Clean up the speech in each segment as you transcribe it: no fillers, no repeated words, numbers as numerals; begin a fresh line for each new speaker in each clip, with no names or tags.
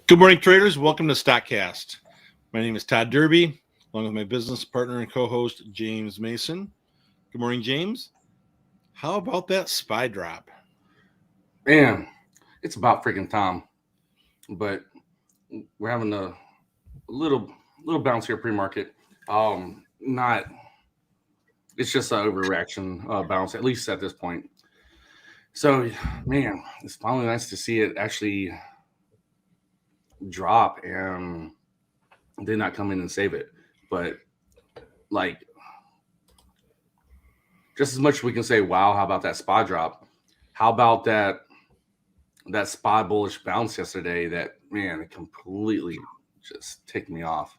Good morning, traders. Welcome to StockCast. My name is Todd Derby, along with my business partner and co-host James Mason. Good morning, James. How about that SPY drop?
Man, it's about freaking time. But we're having a little bounce here pre-market. Not it's just an overreaction bounce, at least at this point. So, man, it's finally nice to see it actually drop and they not come in and save it. But like, just as much as we can say, wow, how about that SPY drop? How about that SPY bullish bounce yesterday? That man, it completely just ticked me off.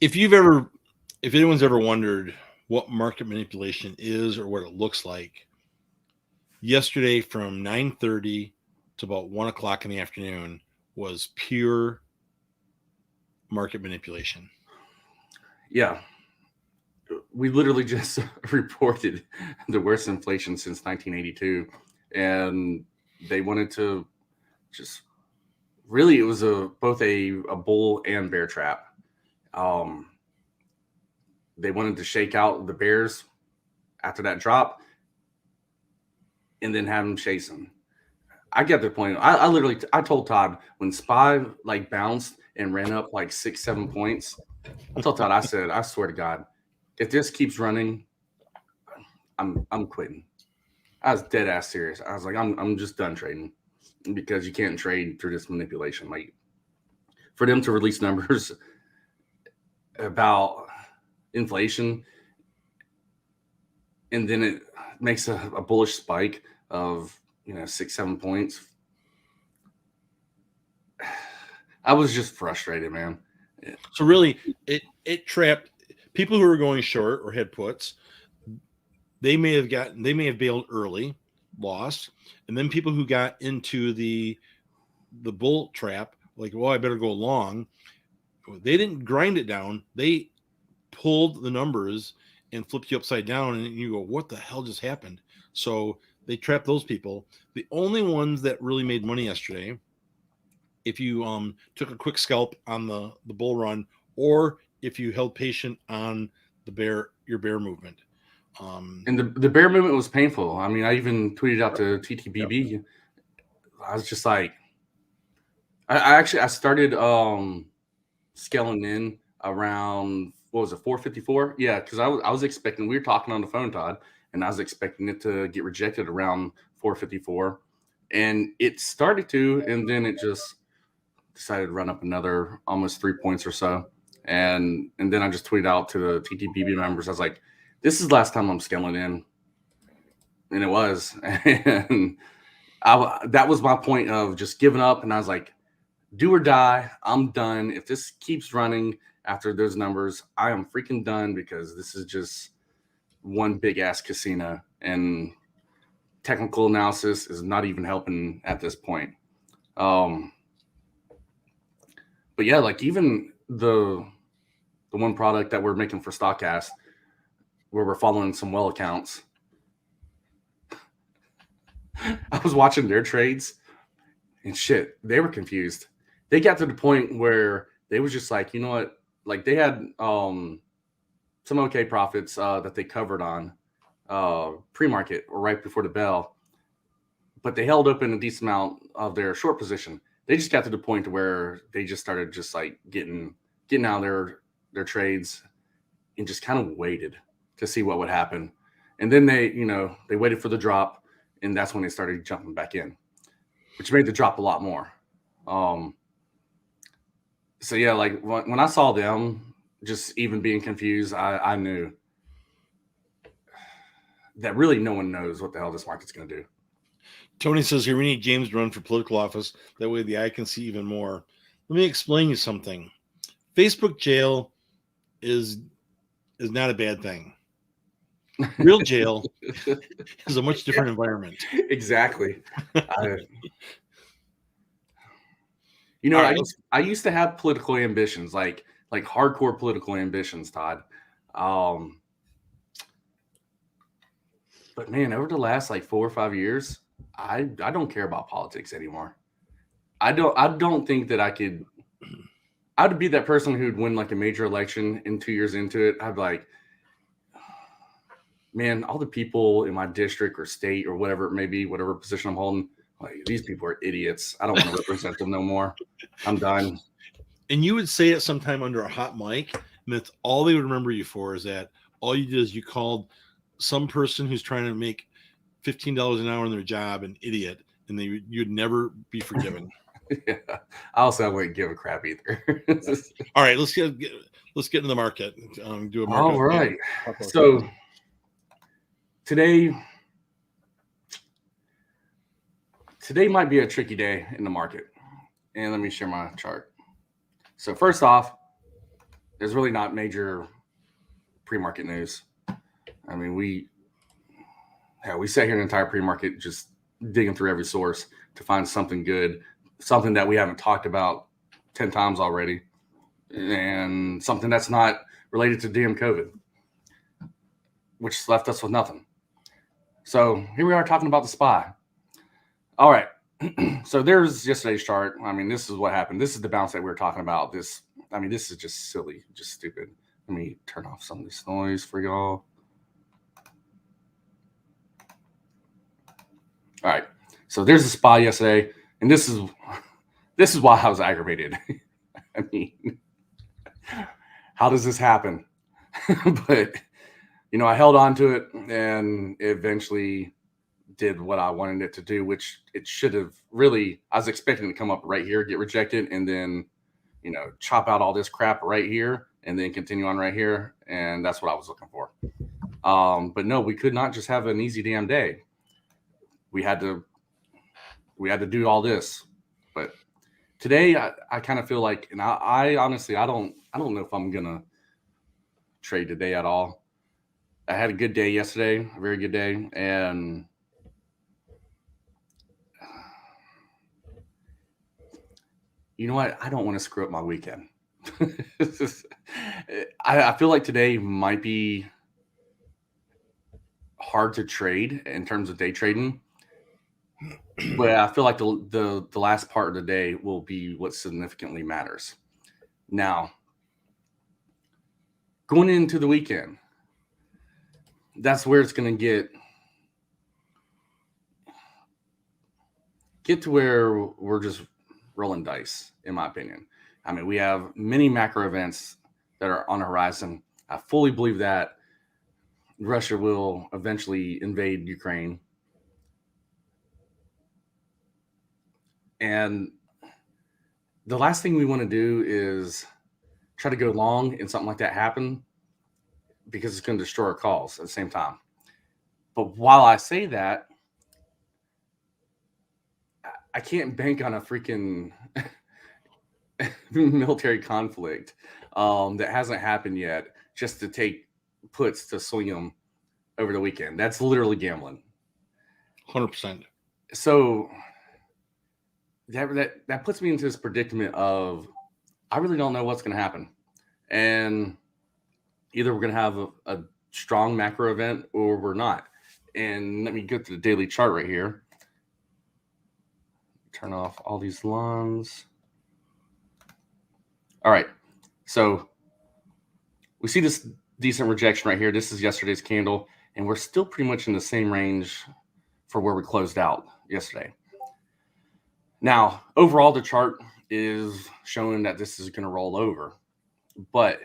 If anyone's ever wondered what market manipulation is or what it looks like, yesterday from 9:30 to about 1 o'clock in the afternoon was pure market manipulation.
Yeah, we literally just reported the worst inflation since 1982, and they wanted to just really it was both a bull and bear trap. Um, they wanted to shake out the bears after that drop, and then have them chasing. I get the point. I literally I told Todd when SPY like bounced and ran up like 6 7 points. I told Todd, I said, I swear to God, if this keeps running, I'm quitting. I was dead ass serious. I was like, I'm just done trading because you can't trade through this manipulation. Like for them to release numbers about inflation and then it makes a bullish spike of 6 7 points. I was just frustrated, man.
So really, it trapped people who were going short or had puts. They may have bailed early, lost, and then people who got into the bull trap, like, well, I better go long. They didn't grind it down. They pulled the numbers and flipped you upside down, and you go, what the hell just happened? So they trapped those people. The only ones that really made money yesterday, if you took a quick scalp on the bull run, or if you held patient on your bear movement.
And the bear movement was painful. I mean, I even tweeted out to TTBB.
Yep.
I was just like, I started scaling in around what was it 454? Yeah, because I was expecting we were talking on the phone, Todd, and I was expecting it to get rejected around 454, and it started to, and then it just decided to run up another almost 3 points or so, and then I just tweeted out to the TTBB members. I was like, this is the last time I'm scaling in, and it was, and that was my point of just giving up, and I was like, do or die. I'm done. If this keeps running after those numbers, I am freaking done because this is just one big ass casino and technical analysis is not even helping at this point. Um, but yeah, like even the one product that we're making for StockCast, where we're following some well accounts. I was watching their trades and shit, they were confused. They got to the point where they was just like, you know what? Like they had some okay profits that they covered on pre-market or right before the bell, but they held open a decent amount of their short position. They just got to the point where they just started just like getting out of their trades and just kind of waited to see what would happen. And then they waited for the drop, and that's when they started jumping back in, which made the drop a lot more. So yeah, like when I saw them just even being confused, I knew that really no one knows what the hell this market's going to do.
Tony says here we need James to run for political office. That way the eye can see even more. Let me explain you something. Facebook jail is not a bad thing. Real jail is a much different environment.
Exactly.
Right.
I used to have political ambitions, like hardcore political ambitions, Todd. But man, over the last like 4 or 5 years, I don't care about politics anymore. I don't think that I could. I'd be that person who'd win like a major election, and 2 years into it, I'd be like, man, all the people in my district or state or whatever it may be, whatever position I'm holding, like these people are idiots. I don't want to represent them no more. I'm done.
And you would say it sometime under a hot mic, and that's all they would remember you for, is that all you did is you called some person who's trying to make $15 an hour in their job an idiot, and you'd never be forgiven.
Yeah. I also wouldn't give a crap either.
All right, let's get into the market. Do a market.
All right. So today might be a tricky day in the market. And let me share my chart. So first off, there's really not major pre-market news. I mean, we sat here an entire pre-market just digging through every source to find something good, something that we haven't talked about 10 times already, and something that's not related to damn COVID, which left us with nothing. So here we are talking about the SPY. All right. So there's yesterday's chart. I mean, this is what happened. This is the bounce that we were talking about. This is just silly, just stupid. Let me turn off some of this noise for y'all. All right. So there's the SPY yesterday, and this is why I was aggravated. I mean, how does this happen? But I held on to it, and eventually did what I wanted it to do, which it should have really. I was expecting to come up right here, get rejected, and then chop out all this crap right here, and then continue on right here, and that's what I was looking for. But no, we could not just have an easy damn day. We had to do all this. But today I kind of feel like, and I honestly I don't know if I'm gonna trade today at all. I had a good day yesterday, a very good day, and you know what? I don't want to screw up my weekend. I feel like today might be hard to trade in terms of day trading, but I feel like the last part of the day will be what significantly matters. Now, going into the weekend, that's where it's going to get to where we're just rolling dice, in my opinion. I mean, we have many macro events that are on the horizon. I fully believe that Russia will eventually invade Ukraine. And the last thing we want to do is try to go long and something like that happen, because it's going to destroy our calls at the same time. But while I say that, I can't bank on a freaking military conflict that hasn't happened yet just to take puts to swing them over the weekend. That's literally gambling.
100%.
So that puts me into this predicament of I really don't know what's going to happen. And either we're going to have a strong macro event or we're not. And let me get to the daily chart right here. Turn off all these lines. All right. So we see this decent rejection right here. This is yesterday's candle, and we're still pretty much in the same range for where we closed out yesterday. Now, overall, the chart is showing that this is going to roll over. But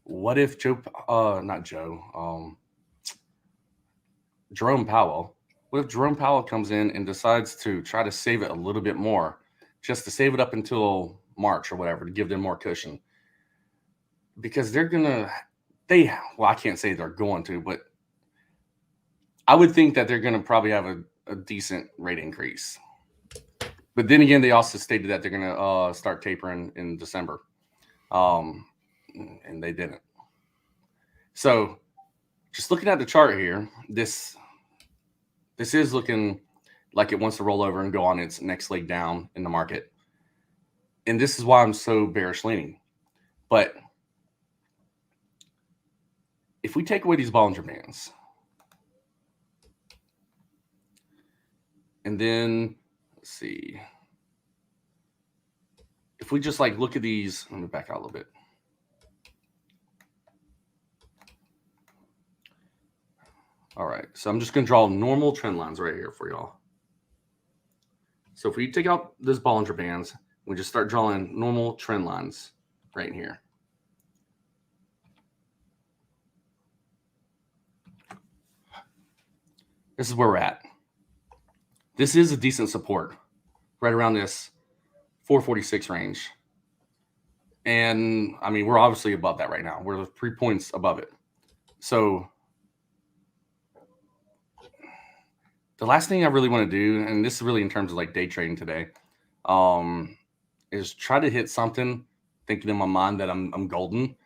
what if Jerome Powell, what if Jerome Powell comes in and decides to try to save it a little bit more, just to save it up until March or whatever, to give them more cushion? Because I can't say they're going to, but I would think that they're going to probably have a decent rate increase. But then again, they also stated that they're going to start tapering in December. And they didn't. So just looking at the chart here, this is looking like it wants to roll over and go on its next leg down in the market. And this is why I'm so bearish leaning. But if we take away these Bollinger Bands, and then let's see. If we just like look at these, let me back out a little bit. All right, so I'm just going to draw normal trend lines right here for y'all. So if we take out those Bollinger Bands, we just start drawing normal trend lines right here. This is where we're at. This is a decent support right around this 446 range. And I mean, we're obviously above that right now. We're 3 points above it. So the last thing I really want to do, and this is really in terms of like day trading today, is try to hit something thinking in my mind that I'm golden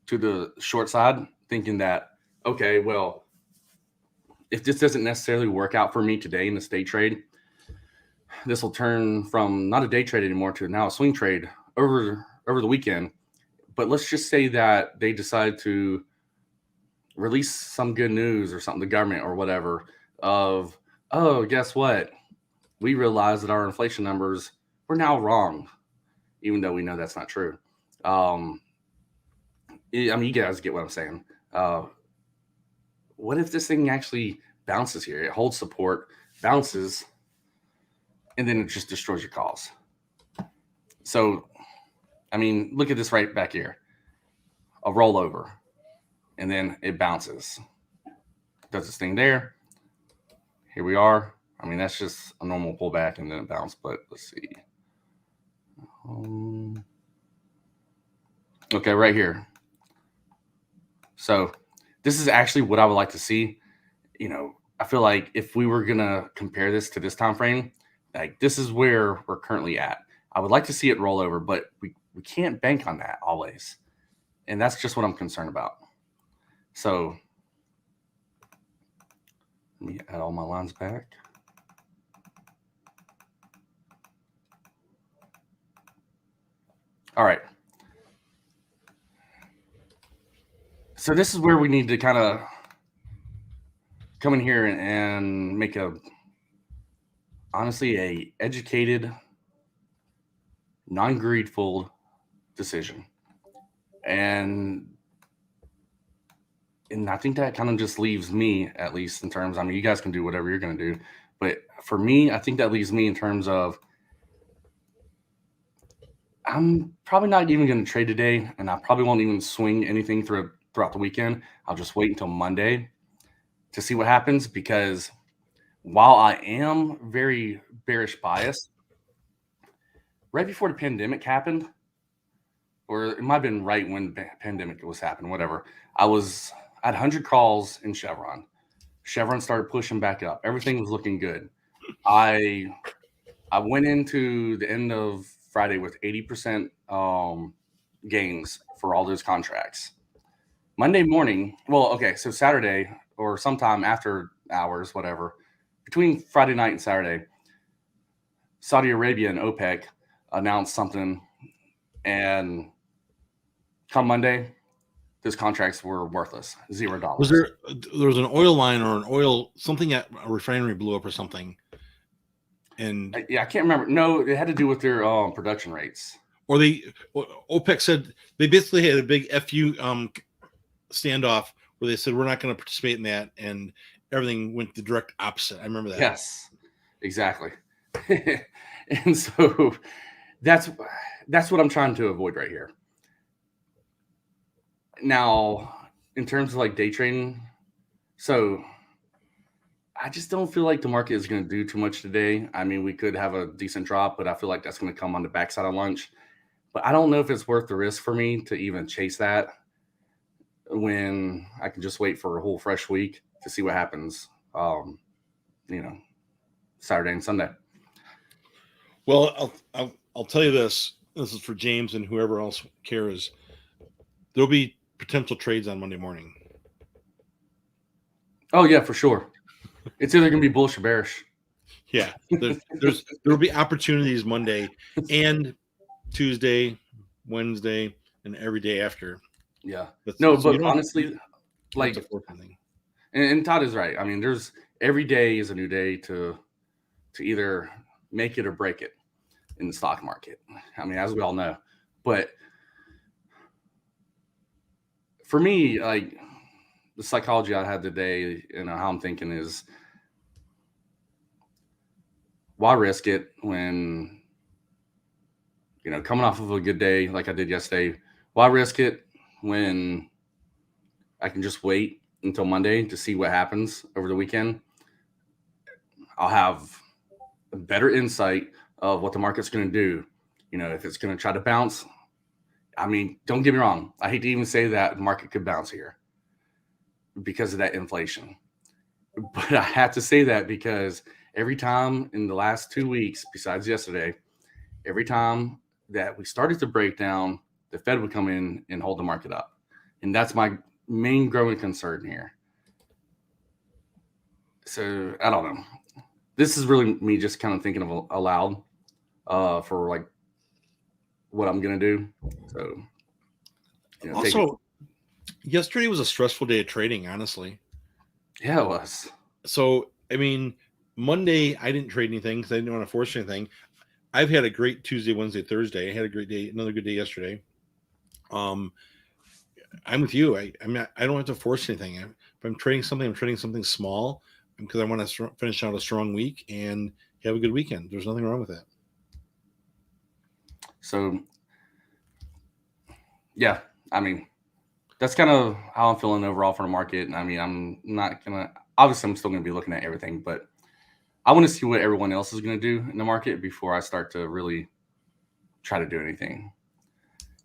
to the short side, thinking that, okay, well, if this doesn't necessarily work out for me today in the day trade, this will turn from not a day trade anymore to now a swing trade over the weekend. But let's just say that they decide to release some good news or something, the government or whatever, of, oh, guess what? We realize that our inflation numbers were now wrong, even though we know that's not true. I mean, you guys get what I'm saying. What if this thing actually bounces here? It holds support, bounces, and then it just destroys your calls. So, I mean, look at this right back here. A rollover, and then it bounces. Does this thing there. Here we are. I mean, that's just a normal pullback, and then it bounced, but let's see. Okay, right here. So this is actually what I would like to see. You know, I feel like if we were gonna compare this to this time frame, like this is where we're currently at. I would like to see it roll over, but we can't bank on that always. And that's just what I'm concerned about. So let me add all my lines back. All right. So this is where we need to kind of come in here and make honestly, a educated, non-greedful decision. And I think that kind of just leaves me, at least in terms, I mean, you guys can do whatever you're going to do. But for me, I think that leaves me in terms of I'm probably not even going to trade today, and I probably won't even swing anything throughout the weekend. I'll just wait until Monday to see what happens, because while I am very bearish biased, right before the pandemic happened, or it might have been right when the pandemic was happening, whatever, I had 100 calls in Chevron. Chevron started pushing back up. Everything was looking good. I went into the end of Friday with 80% gains for all those contracts. Monday morning, so Saturday or sometime after hours, whatever, between Friday night and Saturday, Saudi Arabia and OPEC announced something, and come Monday, those contracts were worthless, $0.
There was an oil line or something at a refinery blew up or something, and
I can't remember. No, it had to do with their production rates.
Or OPEC said they basically had a big FU standoff where they said we're not going to participate in that, and everything went the direct opposite. I remember that.
Yes, exactly. And so that's what I'm trying to avoid right here. Now, in terms of like day trading, so I just don't feel like the market is going to do too much today. I mean, we could have a decent drop, but I feel like that's going to come on the backside of lunch. But I don't know if it's worth the risk for me to even chase that when I can just wait for a whole fresh week to see what happens, Saturday and Sunday.
Well, I'll tell you this. This is for James and whoever else cares. There'll be potential trades on Monday morning.
Oh, yeah, for sure. It's either going to be bullish or bearish.
Yeah, there'll be opportunities Monday and Tuesday, Wednesday, and every day after.
Yeah. But honestly, like, and Todd is right. I mean, there's every day is a new day to either make it or break it in the stock market. I mean, as we all know. But for me, like the psychology I had today, how I'm thinking is, why risk it when, coming off of a good day like I did yesterday, why risk it when I can just wait until Monday to see what happens over the weekend? I'll have a better insight of what the market's going to do. If it's going to try to bounce. I mean, don't get me wrong. I hate to even say that the market could bounce here because of that inflation. But I have to say that because every time in the last 2 weeks, besides yesterday, every time that we started to break down, the Fed would come in and hold the market up. And that's my main growing concern here. So I don't know. This is really me just kind of thinking of aloud for like what I'm going to do. So,
also, yesterday was a stressful day of trading, honestly.
Yeah, it was.
So, I mean, Monday, I didn't trade anything because I didn't want to force anything. I've had a great Tuesday, Wednesday, Thursday. I had a great day, another good day yesterday. I'm with you. I don't have to force anything. If I'm trading something small because I want to finish out a strong week and have a good weekend. There's nothing wrong with that.
So, yeah, I mean, that's kind of how I'm feeling overall for the market. And I mean, I'm not going to, obviously, I'm still going to be looking at everything, but I want to see what everyone else is going to do in the market before I start to really try to do anything.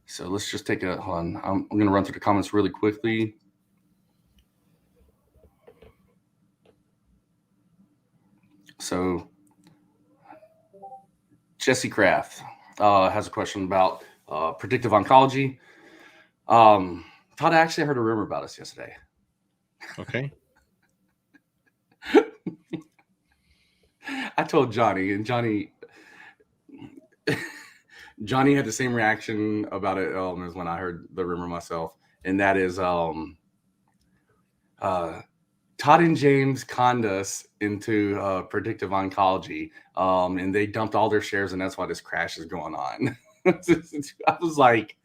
So let's just take hold on. I'm going to run through the comments really quickly. So Jesse Kraft has a question about predictive oncology. Todd, I actually heard a rumor about us yesterday.
Okay.
I told Johnny, and Johnny had the same reaction about it as when I heard the rumor myself, and that is Todd and James conned us into predictive oncology, and they dumped all their shares, and that's why this crash is going on. I was like,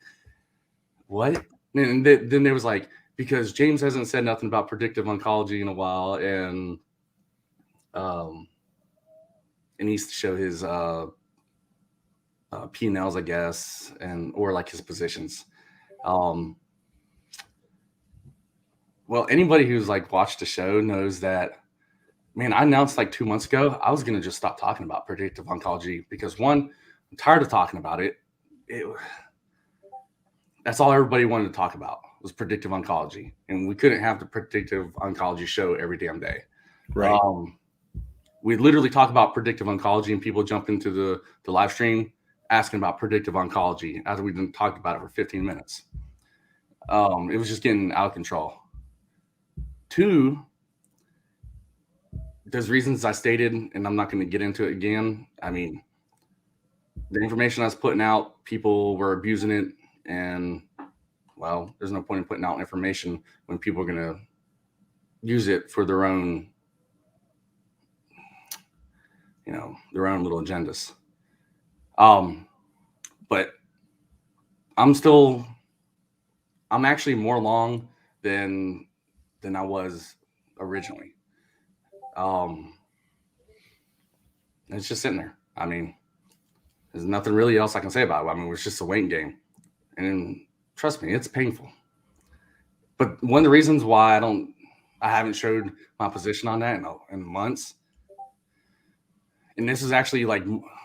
what? And then there was like, because James hasn't said nothing about predictive oncology in a while, and he needs to show his P&Ls, I guess, or like his positions. Well, anybody who's like watched the show knows that, man, I announced like 2 months ago I was going to just stop talking about predictive oncology because, one, I'm tired of talking about it. That's all everybody wanted to talk about was predictive oncology, and we couldn't have the predictive oncology show every damn day.
Right.
We literally talk about predictive oncology, and people jump into the live stream asking about predictive oncology after we've been talking about it for 15 minutes. It was just getting out of control. 2, there's reasons I stated, and I'm not going to get into it again. I mean, the information I was putting out, people were abusing it, and, well, there's no point in putting out information when people are going to use it for their own, their own little agendas. But I'm actually more long than I was originally. It's just sitting there. I mean, there's nothing really else I can say about it. I mean, it's just a waiting game. And trust me, it's painful. But one of the reasons why I haven't showed my position on that in months, and this is actually like,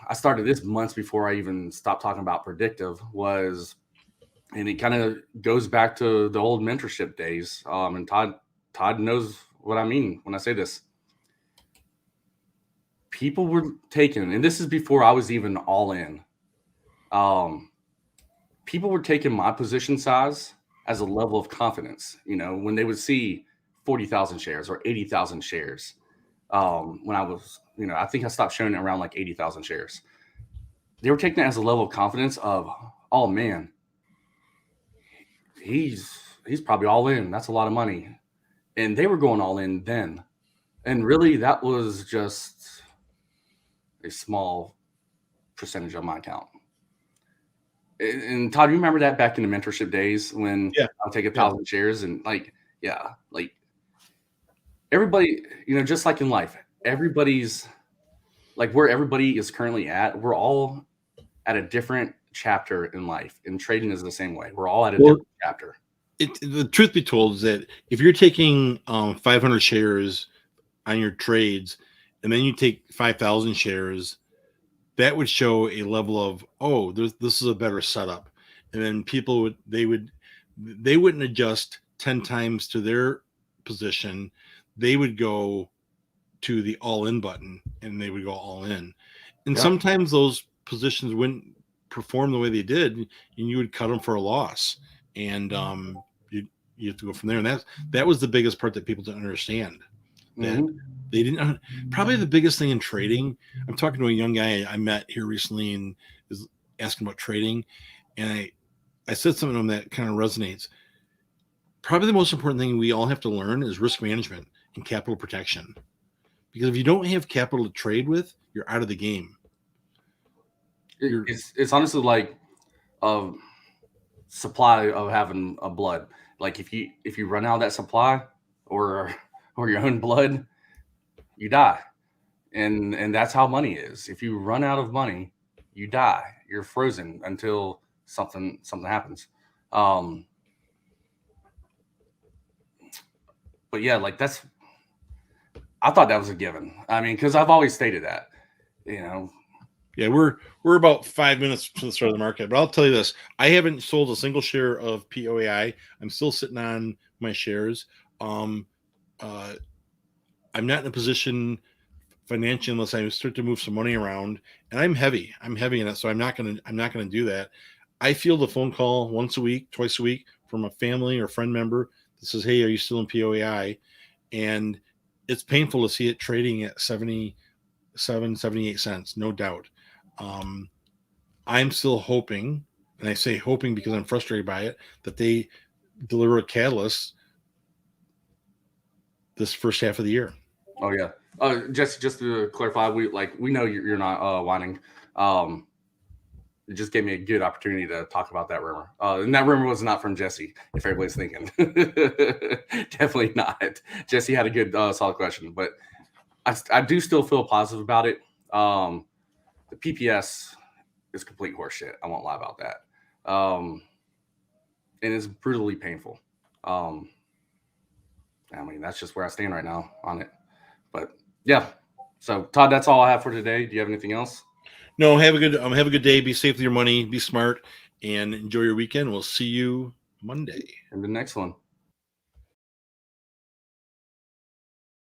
I started this months before I even stopped talking about predictive, and it kind of goes back to the old mentorship days. And Todd knows what I mean when I say this. People were taking, and this is before I was even all in. People were taking my position size as a level of confidence. When they would see 40,000 shares or 80,000 shares. When I was, I think I stopped showing it around like 80,000 shares. They were taking it as a level of confidence of, oh man, he's probably all in. That's a lot of money. And they were going all in then. And really that was just, a small percentage of my account. And Todd, you remember that back in the mentorship days when I'll take 1,000 shares and like everybody, just like in life, everybody's like where everybody is currently at. We're all at a different chapter in life, and trading is the same way. We're all at a different chapter.
The truth be told is that if you're taking 500 shares on your trades, and then you take 5,000 shares, that would show a level of, this is a better setup. And then people they wouldn't adjust 10 times to their position. They would go to the all in button and they would go all in. And sometimes those positions wouldn't perform the way they did, and you would cut them for a loss. And you have to go from there. And that was the biggest part that people didn't understand. That they didn't. Probably the biggest thing in trading. I'm talking to a young guy I met here recently and is asking about trading, and I said something to him that kind of resonates. Probably the most important thing we all have to learn is risk management and capital protection. Because if you don't have capital to trade with, you're out of the game.
It's honestly like a supply of having a blood. Like if you run out of that supply or your own blood, you die. And that's how money is. If you run out of money, you die. You're frozen until something happens. But yeah, like I thought that was a given. I mean, because I've always stated that,
Yeah, we're about 5 minutes from the start of the market, but I'll tell you this: I haven't sold a single share of POAI. I'm still sitting on my shares. I'm not in a position financially unless I start to move some money around, and I'm heavy in it, so I'm not gonna do that. I field a phone call once a week, twice a week from a family or friend member that says, "Hey, are you still in POAI?" And it's painful to see it trading at 78 cents, no doubt. I'm still hoping, and I say hoping because I'm frustrated by it, that they deliver a catalyst this first half of the year.
Oh yeah. Just to clarify, we know you're not whining. It just gave me a good opportunity to talk about that rumor. And that rumor was not from Jesse, if everybody's thinking. Definitely not. Jesse had a good solid question, but I do still feel positive about it. The PPS is complete horseshit. I won't lie about that. And it's brutally painful. I mean, that's just where I stand right now on it. But yeah. So Todd, that's all I have for today. Do you have anything else?
No, have a good day. Be safe with your money. Be smart and enjoy your weekend. We'll see you Monday.
And the next one.